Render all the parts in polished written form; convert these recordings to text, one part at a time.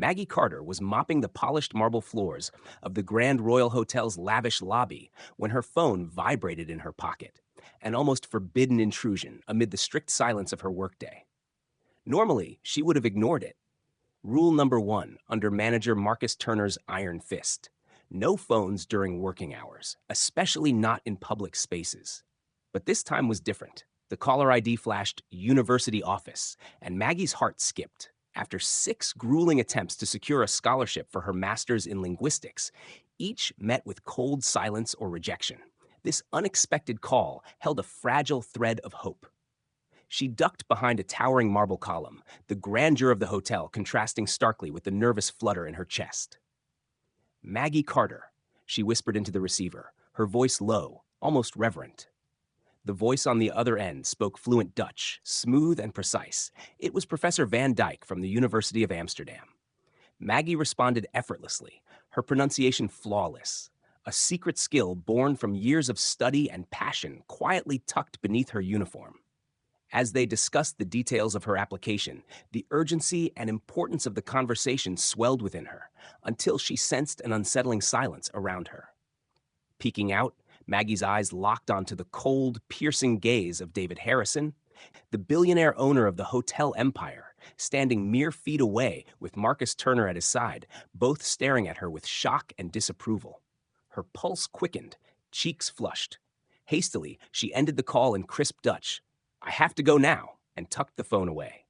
Maggie Carter was mopping the polished marble floors of the Grand Royal Hotel's lavish lobby when her phone vibrated in her pocket, an almost forbidden intrusion amid the strict silence of her workday. Normally, she would have ignored it. Rule number one under manager Marcus Turner's iron fist: no phones during working hours, especially not in public spaces. But this time was different. The caller ID flashed University Office, and Maggie's heart skipped. After 6 grueling attempts to secure a scholarship for her master's in linguistics, each met with cold silence or rejection, this unexpected call held a fragile thread of hope. She ducked behind a towering marble column, the grandeur of the hotel contrasting starkly with the nervous flutter in her chest. "Maggie Carter," she whispered into the receiver, her voice low, almost reverent. The voice on the other end spoke fluent Dutch, smooth and precise. It was Professor Van Dyke from the University of Amsterdam. Maggie responded effortlessly, her pronunciation flawless, a secret skill born from years of study and passion quietly tucked beneath her uniform. As they discussed the details of her application, the urgency and importance of the conversation swelled within her, until she sensed an unsettling silence around her. Peeking out, Maggie's eyes locked onto the cold, piercing gaze of David Harrison, the billionaire owner of the hotel empire, standing mere feet away with Marcus Turner at his side, both staring at her with shock and disapproval. Her pulse quickened, cheeks flushed. Hastily, she ended the call in crisp Dutch. "I have to go now," and tucked the phone away.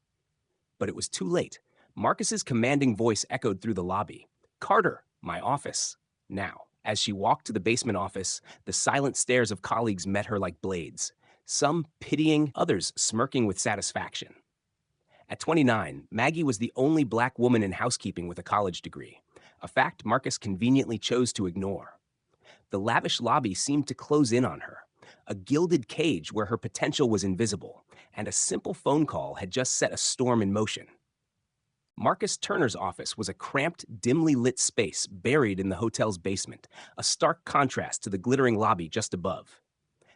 But it was too late. Marcus's commanding voice echoed through the lobby. "Carter, my office, now." As she walked to the basement office, the silent stares of colleagues met her like blades, some pitying, others smirking with satisfaction. At 29, Maggie was the only black woman in housekeeping with a college degree, a fact Marcus conveniently chose to ignore. The lavish lobby seemed to close in on her, a gilded cage where her potential was invisible, and a simple phone call had just set a storm in motion. Marcus Turner's office was a cramped, dimly lit space buried in the hotel's basement, a stark contrast to the glittering lobby just above.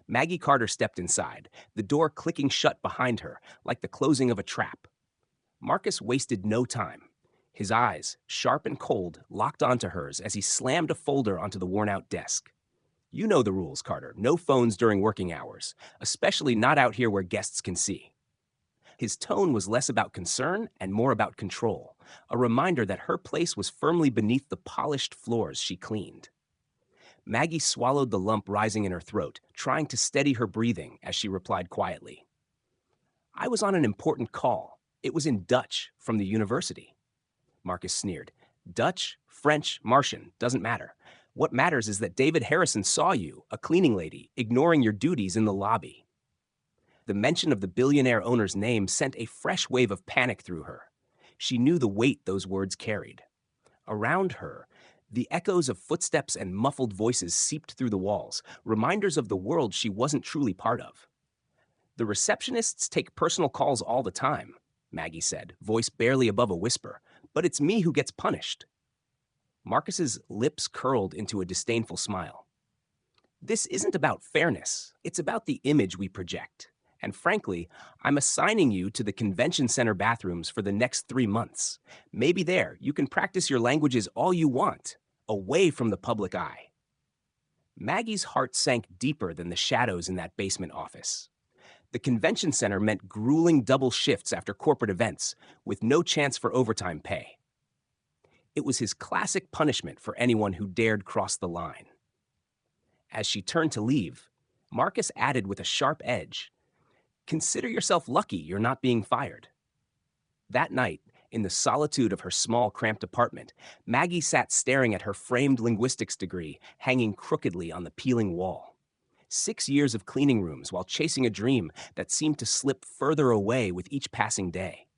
Maggie Carter stepped inside, the door clicking shut behind her like the closing of a trap. Marcus wasted no time. His eyes, sharp and cold, locked onto hers as he slammed a folder onto the worn-out desk. "You know the rules, Carter. No phones during working hours, especially not out here where guests can see." His tone was less about concern and more about control, a reminder that her place was firmly beneath the polished floors she cleaned. Maggie swallowed the lump rising in her throat, trying to steady her breathing as she replied quietly. "I was on an important call. It was in Dutch from the university." Marcus sneered. "Dutch, French, Martian, doesn't matter. What matters is that David Harrison saw you, a cleaning lady, ignoring your duties in the lobby." The mention of the billionaire owner's name sent a fresh wave of panic through her. She knew the weight those words carried. Around her, the echoes of footsteps and muffled voices seeped through the walls, reminders of the world she wasn't truly part of. "The receptionists take personal calls all the time," Maggie said, voice barely above a whisper, "but it's me who gets punished." Marcus's lips curled into a disdainful smile. "This isn't about fairness. It's about the image we project. And frankly, I'm assigning you to the convention center bathrooms for the next 3 months. Maybe there, you can practice your languages all you want, away from the public eye." Maggie's heart sank deeper than the shadows in that basement office. The convention center meant grueling double shifts after corporate events, with no chance for overtime pay. It was his classic punishment for anyone who dared cross the line. As she turned to leave, Marcus added with a sharp edge, "Consider yourself lucky you're not being fired." That night, in the solitude of her small, cramped apartment, Maggie sat staring at her framed linguistics degree hanging crookedly on the peeling wall. 6 years of cleaning rooms while chasing a dream that seemed to slip further away with each passing day.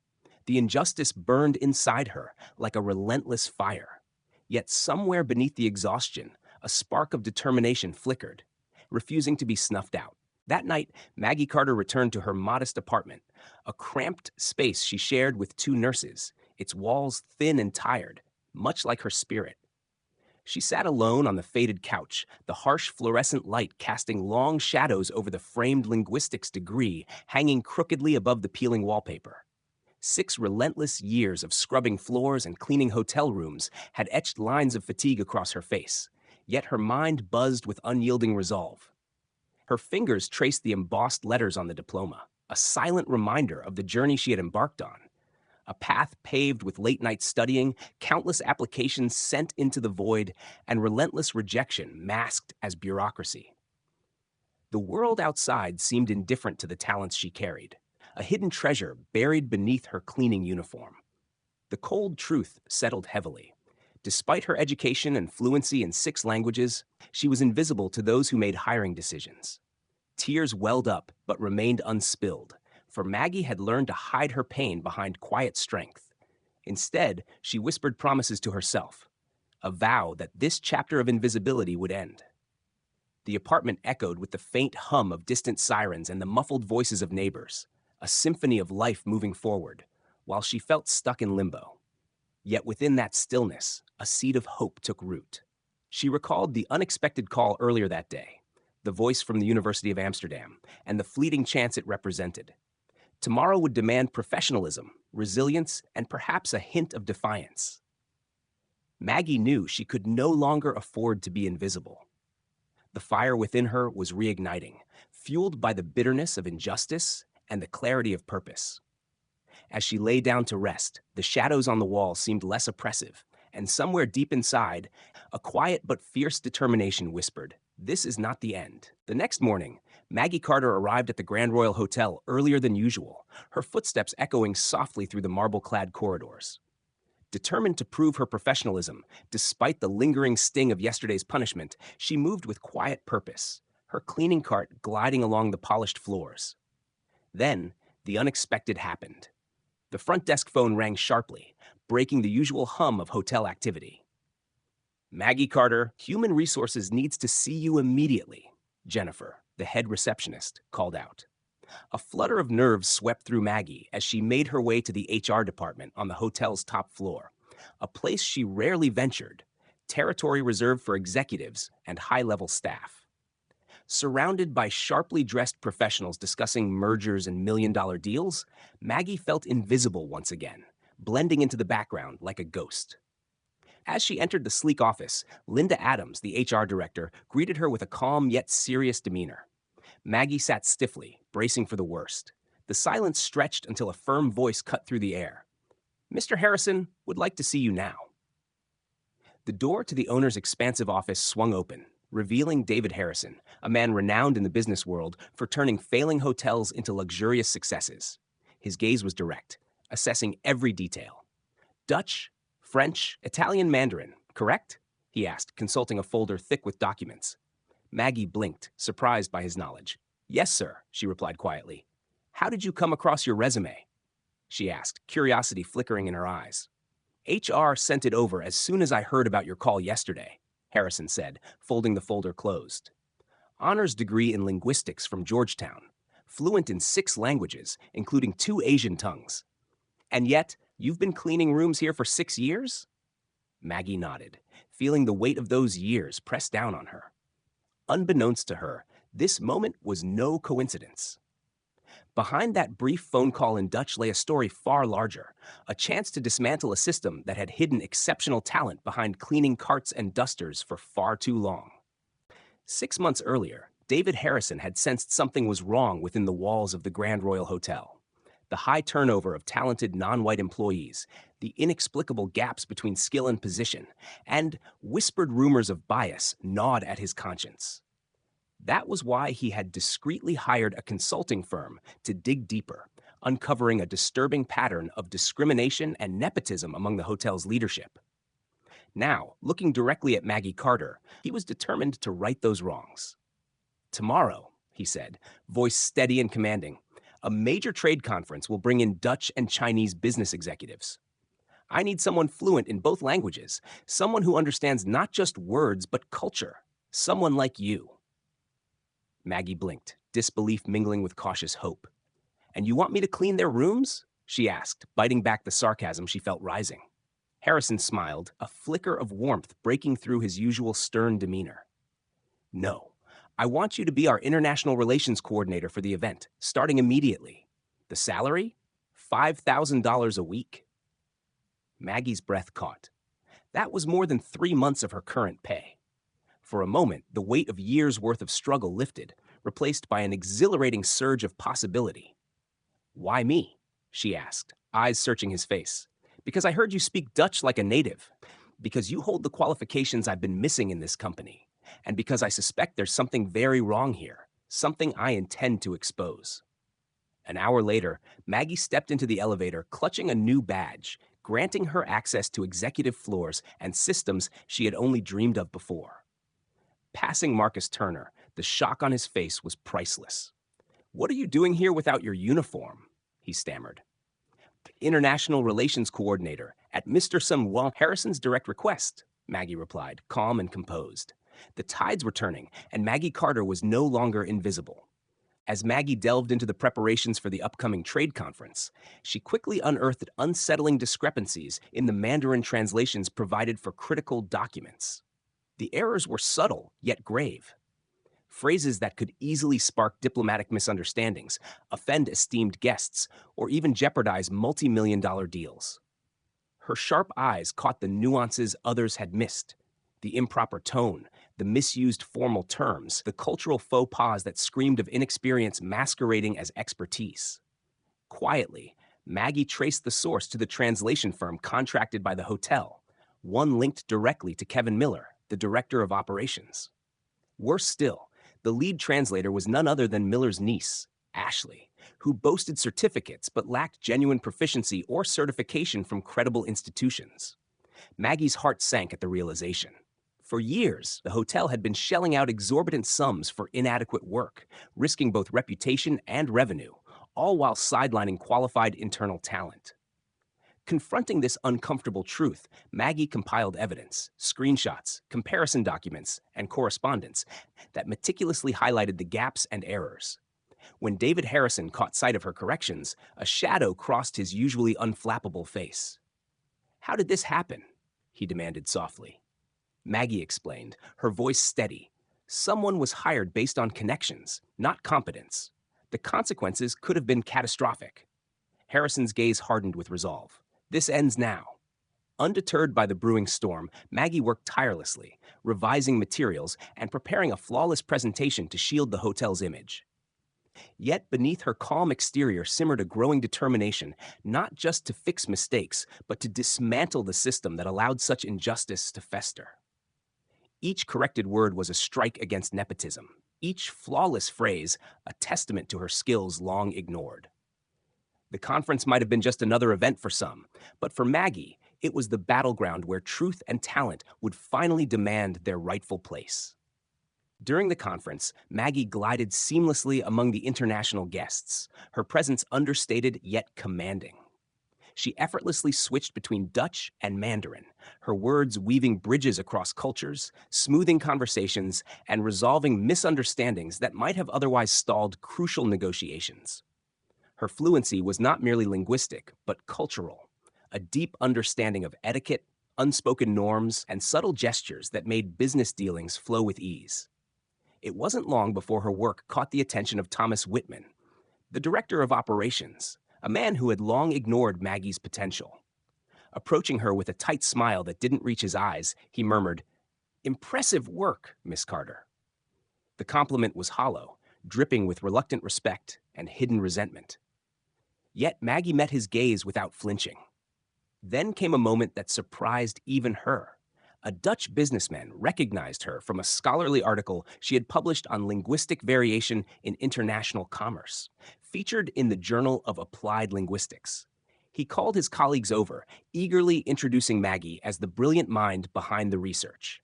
The injustice burned inside her like a relentless fire. Yet somewhere beneath the exhaustion, a spark of determination flickered, refusing to be snuffed out. That night, Maggie Carter returned to her modest apartment, a cramped space she shared with 2 nurses, its walls thin and tired, much like her spirit. She sat alone on the faded couch, the harsh fluorescent light casting long shadows over the framed linguistics degree hanging crookedly above the peeling wallpaper. 6 relentless years of scrubbing floors and cleaning hotel rooms had etched lines of fatigue across her face, yet her mind buzzed with unyielding resolve. Her fingers traced the embossed letters on the diploma, a silent reminder of the journey she had embarked on. A path paved with late-night studying, countless applications sent into the void, and relentless rejection masked as bureaucracy. The world outside seemed indifferent to the talents she carried, a hidden treasure buried beneath her cleaning uniform. The cold truth settled heavily. Despite her education and fluency in 6 languages, she was invisible to those who made hiring decisions. Tears welled up but remained unspilled, for Maggie had learned to hide her pain behind quiet strength. Instead, she whispered promises to herself, a vow that this chapter of invisibility would end. The apartment echoed with the faint hum of distant sirens and the muffled voices of neighbors, a symphony of life moving forward, while she felt stuck in limbo. Yet within that stillness, a seed of hope took root. She recalled the unexpected call earlier that day, the voice from the University of Amsterdam, and the fleeting chance it represented. Tomorrow would demand professionalism, resilience, and perhaps a hint of defiance. Maggie knew she could no longer afford to be invisible. The fire within her was reigniting, fueled by the bitterness of injustice and the clarity of purpose. As she lay down to rest, the shadows on the wall seemed less oppressive, and somewhere deep inside, a quiet but fierce determination whispered, "This is not the end." The next morning, Maggie Carter arrived at the Grand Royal Hotel earlier than usual, her footsteps echoing softly through the marble-clad corridors. Determined to prove her professionalism, despite the lingering sting of yesterday's punishment, she moved with quiet purpose, her cleaning cart gliding along the polished floors. Then, the unexpected happened. The front desk phone rang sharply, breaking the usual hum of hotel activity. "Maggie Carter, Human Resources needs to see you immediately," Jennifer, the head receptionist, called out. A flutter of nerves swept through Maggie as she made her way to the HR department on the hotel's top floor, a place she rarely ventured, territory reserved for executives and high-level staff. Surrounded by sharply dressed professionals discussing mergers and million-dollar deals, Maggie felt invisible once again, blending into the background like a ghost. As she entered the sleek office, Linda Adams, the HR director, greeted her with a calm yet serious demeanor. Maggie sat stiffly, bracing for the worst. The silence stretched until a firm voice cut through the air. "Mr. Harrison would like to see you now." The door to the owner's expansive office swung open, revealing David Harrison, a man renowned in the business world for turning failing hotels into luxurious successes. His gaze was direct, assessing every detail. "Dutch, French, Italian Mandarin, correct?" he asked, consulting a folder thick with documents. Maggie blinked, surprised by his knowledge. "Yes, sir," she replied quietly. "How did you come across your resume?" she asked, curiosity flickering in her eyes. "HR sent it over as soon as I heard about your call yesterday," Harrison said, folding the folder closed. "Honors degree in linguistics from Georgetown, fluent in 6 languages, including 2 Asian tongues. And yet, you've been cleaning rooms here for 6 years?" Maggie nodded, feeling the weight of those years press down on her. Unbeknownst to her, this moment was no coincidence. Behind that brief phone call in Dutch lay a story far larger, a chance to dismantle a system that had hidden exceptional talent behind cleaning carts and dusters for far too long. 6 months earlier, David Harrison had sensed something was wrong within the walls of the Grand Royal Hotel. The high turnover of talented non-white employees, the inexplicable gaps between skill and position, and whispered rumors of bias gnawed at his conscience. That was why he had discreetly hired a consulting firm to dig deeper, uncovering a disturbing pattern of discrimination and nepotism among the hotel's leadership. Now, looking directly at Maggie Carter, he was determined to right those wrongs. "Tomorrow," he said, voice steady and commanding, "a major trade conference will bring in Dutch and Chinese business executives. I need someone fluent in both languages, someone who understands not just words but culture, someone like you." Maggie blinked, disbelief mingling with cautious hope. "And you want me to clean their rooms?" she asked, biting back the sarcasm she felt rising. Harrison smiled, a flicker of warmth breaking through his usual stern demeanor. "No. I want you to be our international relations coordinator for the event, starting immediately. The salary? $5,000 a week. Maggie's breath caught. That was more than 3 months of her current pay. For a moment, the weight of years' worth of struggle lifted, replaced by an exhilarating surge of possibility. "Why me?" she asked, eyes searching his face. "Because I heard you speak Dutch like a native. Because you hold the qualifications I've been missing in this company. And because I suspect there's something very wrong here, something I intend to expose." An hour later, Maggie stepped into the elevator clutching a new badge, granting her access to executive floors and systems she had only dreamed of before. Passing Marcus Turner, the shock on his face was priceless. "What are you doing here without your uniform?" he stammered. "International Relations Coordinator at Mr. Samuel Harrison's direct request," Maggie replied, calm and composed. The tides were turning, and Maggie Carter was no longer invisible. As Maggie delved into the preparations for the upcoming trade conference, she quickly unearthed unsettling discrepancies in the Mandarin translations provided for critical documents. The errors were subtle, yet grave. Phrases that could easily spark diplomatic misunderstandings, offend esteemed guests, or even jeopardize multi-million-dollar deals. Her sharp eyes caught the nuances others had missed: the improper tone, the misused formal terms, the cultural faux pas that screamed of inexperience masquerading as expertise. Quietly, Maggie traced the source to the translation firm contracted by the hotel, one linked directly to Kevin Miller, the director of operations. Worse still, the lead translator was none other than Miller's niece, Ashley, who boasted certificates but lacked genuine proficiency or certification from credible institutions. Maggie's heart sank at the realization. For years, the hotel had been shelling out exorbitant sums for inadequate work, risking both reputation and revenue, all while sidelining qualified internal talent. Confronting this uncomfortable truth, Maggie compiled evidence, screenshots, comparison documents, and correspondence that meticulously highlighted the gaps and errors. When David Harrison caught sight of her corrections, a shadow crossed his usually unflappable face. "How did this happen?" he demanded softly. Maggie explained, her voice steady. "Someone was hired based on connections, not competence. The consequences could have been catastrophic." Harrison's gaze hardened with resolve. "This ends now." Undeterred by the brewing storm, Maggie worked tirelessly, revising materials and preparing a flawless presentation to shield the hotel's image. Yet beneath her calm exterior simmered a growing determination, not just to fix mistakes, but to dismantle the system that allowed such injustice to fester. Each corrected word was a strike against nepotism, each flawless phrase a testament to her skills long ignored. The conference might have been just another event for some, but for Maggie, it was the battleground where truth and talent would finally demand their rightful place. During the conference, Maggie glided seamlessly among the international guests, her presence understated yet commanding. She effortlessly switched between Dutch and Mandarin, her words weaving bridges across cultures, smoothing conversations, and resolving misunderstandings that might have otherwise stalled crucial negotiations. Her fluency was not merely linguistic, but cultural, a deep understanding of etiquette, unspoken norms, and subtle gestures that made business dealings flow with ease. It wasn't long before her work caught the attention of Thomas Whitman, the director of operations, a man who had long ignored Maggie's potential. Approaching her with a tight smile that didn't reach his eyes, he murmured, "Impressive work, Miss Carter." The compliment was hollow, dripping with reluctant respect and hidden resentment. Yet Maggie met his gaze without flinching. Then came a moment that surprised even her. A Dutch businessman recognized her from a scholarly article she had published on linguistic variation in international commerce, featured in the Journal of Applied Linguistics. He called his colleagues over, eagerly introducing Maggie as the brilliant mind behind the research.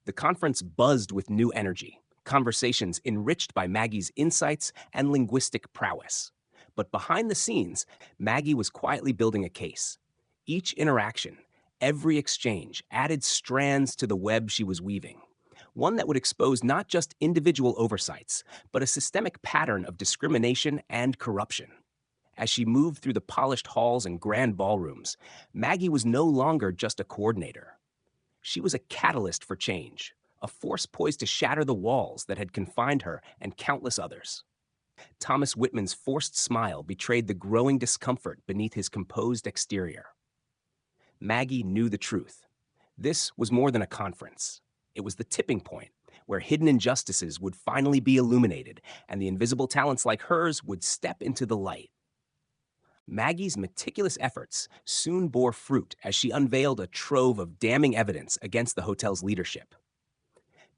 The conference buzzed with new energy, conversations enriched by Maggie's insights and linguistic prowess. But behind the scenes, Maggie was quietly building a case. Each interaction, every exchange added strands to the web she was weaving, one that would expose not just individual oversights, but a systemic pattern of discrimination and corruption. As she moved through the polished halls and grand ballrooms, Maggie was no longer just a coordinator. She was a catalyst for change, a force poised to shatter the walls that had confined her and countless others. Thomas Whitman's forced smile betrayed the growing discomfort beneath his composed exterior. Maggie knew the truth. This was more than a conference. It was the tipping point where hidden injustices would finally be illuminated and the invisible talents like hers would step into the light. Maggie's meticulous efforts soon bore fruit as she unveiled a trove of damning evidence against the hotel's leadership.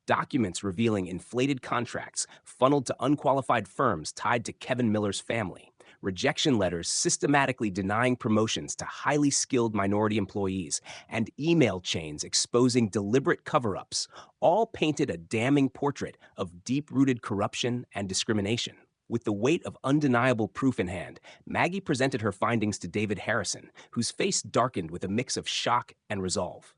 Documents revealing inflated contracts funneled to unqualified firms tied to Kevin Miller's family, rejection letters systematically denying promotions to highly skilled minority employees, and email chains exposing deliberate cover-ups, all painted a damning portrait of deep-rooted corruption and discrimination. With the weight of undeniable proof in hand, Maggie presented her findings to David Harrison, whose face darkened with a mix of shock and resolve.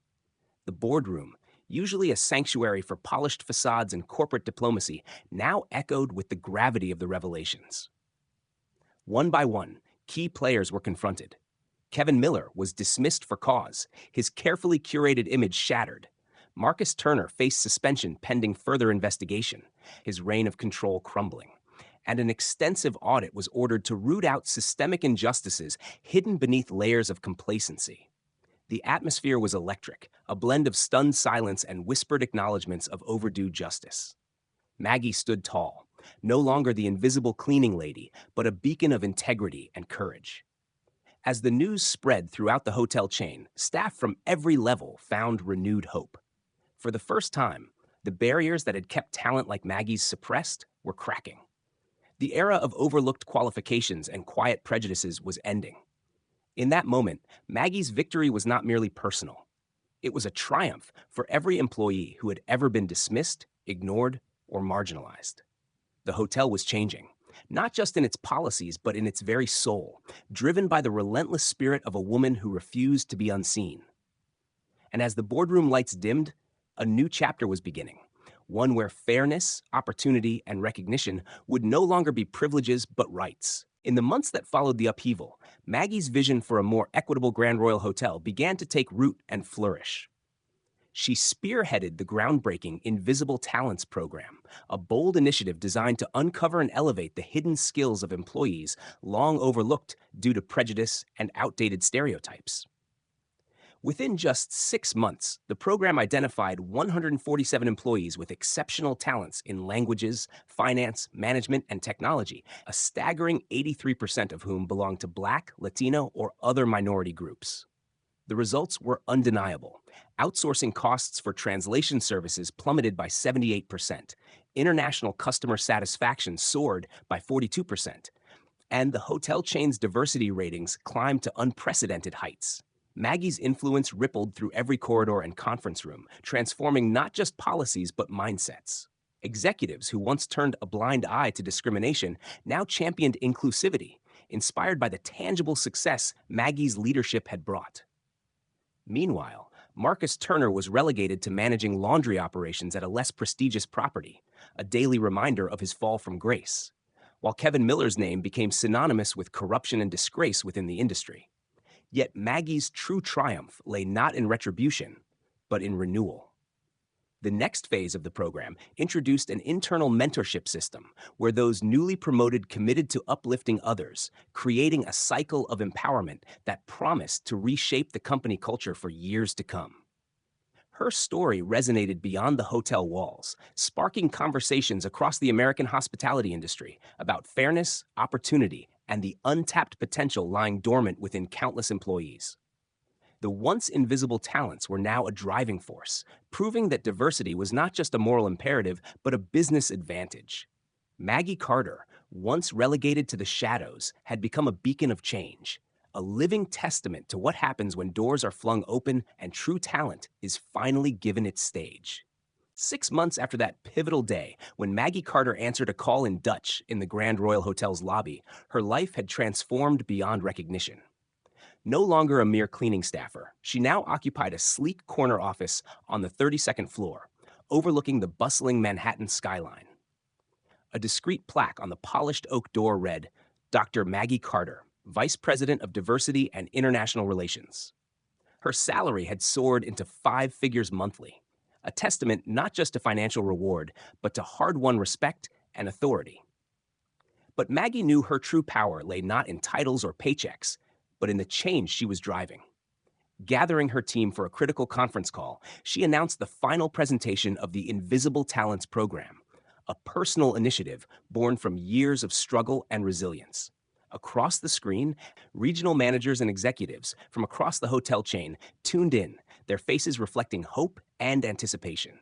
The boardroom, usually a sanctuary for polished facades and corporate diplomacy, now echoed with the gravity of the revelations. One by one, key players were confronted. Kevin Miller was dismissed for cause, his carefully curated image shattered. Marcus Turner faced suspension pending further investigation, his reign of control crumbling. And an extensive audit was ordered to root out systemic injustices hidden beneath layers of complacency. The atmosphere was electric, a blend of stunned silence and whispered acknowledgments of overdue justice. Maggie stood tall, no longer the invisible cleaning lady, but a beacon of integrity and courage. As the news spread throughout the hotel chain, staff from every level found renewed hope. For the first time, the barriers that had kept talent like Maggie's suppressed were cracking. The era of overlooked qualifications and quiet prejudices was ending. In that moment, Maggie's victory was not merely personal. It was a triumph for every employee who had ever been dismissed, ignored, or marginalized. The hotel was changing, not just in its policies, but in its very soul, driven by the relentless spirit of a woman who refused to be unseen. And as the boardroom lights dimmed, a new chapter was beginning, one where fairness, opportunity, and recognition would no longer be privileges but rights. In the months that followed the upheaval, Maggie's vision for a more equitable Grand Royal Hotel began to take root and flourish. She spearheaded the groundbreaking Invisible Talents program, a bold initiative designed to uncover and elevate the hidden skills of employees long overlooked due to prejudice and outdated stereotypes. Within just 6 months, the program identified 147 employees with exceptional talents in languages, finance, management, and technology, a staggering 83% of whom belonged to Black, Latino, or other minority groups. The results were undeniable. Outsourcing costs for translation services plummeted by 78%, international customer satisfaction soared by 42%, and the hotel chain's diversity ratings climbed to unprecedented heights. Maggie's influence rippled through every corridor and conference room, transforming not just policies but mindsets. Executives who once turned a blind eye to discrimination now championed inclusivity, inspired by the tangible success Maggie's leadership had brought. Meanwhile, Marcus Turner was relegated to managing laundry operations at a less prestigious property, a daily reminder of his fall from grace, while Kevin Miller's name became synonymous with corruption and disgrace within the industry. Yet Maggie's true triumph lay not in retribution, but in renewal. The next phase of the program introduced an internal mentorship system where those newly promoted committed to uplifting others, creating a cycle of empowerment that promised to reshape the company culture for years to come. Her story resonated beyond the hotel walls, sparking conversations across the American hospitality industry about fairness, opportunity, and the untapped potential lying dormant within countless employees. The once invisible talents were now a driving force, proving that diversity was not just a moral imperative, but a business advantage. Maggie Carter, once relegated to the shadows, had become a beacon of change, a living testament to what happens when doors are flung open and true talent is finally given its stage. 6 months after that pivotal day, when Maggie Carter answered a call in Dutch in the Grand Royal Hotel's lobby, her life had transformed beyond recognition. No longer a mere cleaning staffer, she now occupied a sleek corner office on the 32nd floor, overlooking the bustling Manhattan skyline. A discreet plaque on the polished oak door read, "Dr. Maggie Carter, Vice President of Diversity and International Relations." Her salary had soared into 5 figures monthly, a testament not just to financial reward, but to hard-won respect and authority. But Maggie knew her true power lay not in titles or paychecks, but in the change she was driving. Gathering her team for a critical conference call, she announced the final presentation of the Invisible Talents Program, a personal initiative born from years of struggle and resilience. Across the screen, regional managers and executives from across the hotel chain tuned in, their faces reflecting hope and anticipation.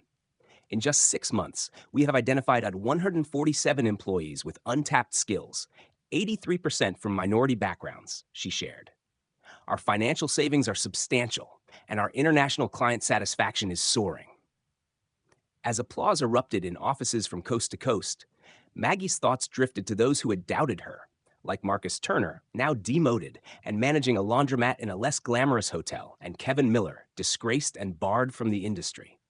In just 6 months, we have identified 147 employees with untapped skills, 83% from minority backgrounds, she shared. Our financial savings are substantial, and our international client satisfaction is soaring. As applause erupted in offices from coast to coast, Maggie's thoughts drifted to those who had doubted her, like Marcus Turner, now demoted and managing a laundromat in a less glamorous hotel, and Kevin Miller, disgraced and barred from the industry.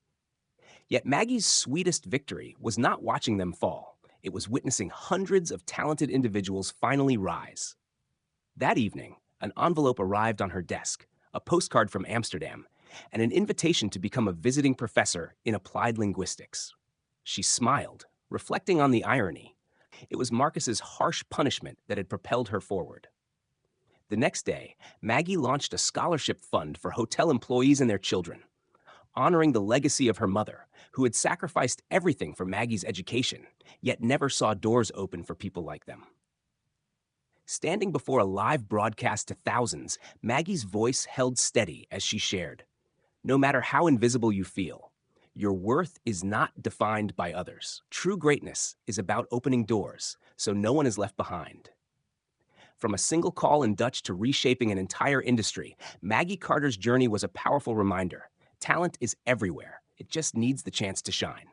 Yet Maggie's sweetest victory was not watching them fall. It was witnessing hundreds of talented individuals finally rise. That evening, an envelope arrived on her desk, a postcard from Amsterdam, and an invitation to become a visiting professor in applied linguistics. She smiled, reflecting on the irony. It was Marcus's harsh punishment that had propelled her forward. The next day, Maggie launched a scholarship fund for hotel employees and their children, honoring the legacy of her mother, who had sacrificed everything for Maggie's education, yet never saw doors open for people like them. Standing before a live broadcast to thousands, Maggie's voice held steady as she shared, "No matter how invisible you feel, your worth is not defined by others. True greatness is about opening doors, so no one is left behind." From a single call in Dutch to reshaping an entire industry, Maggie Carter's journey was a powerful reminder. Talent is everywhere. It just needs the chance to shine.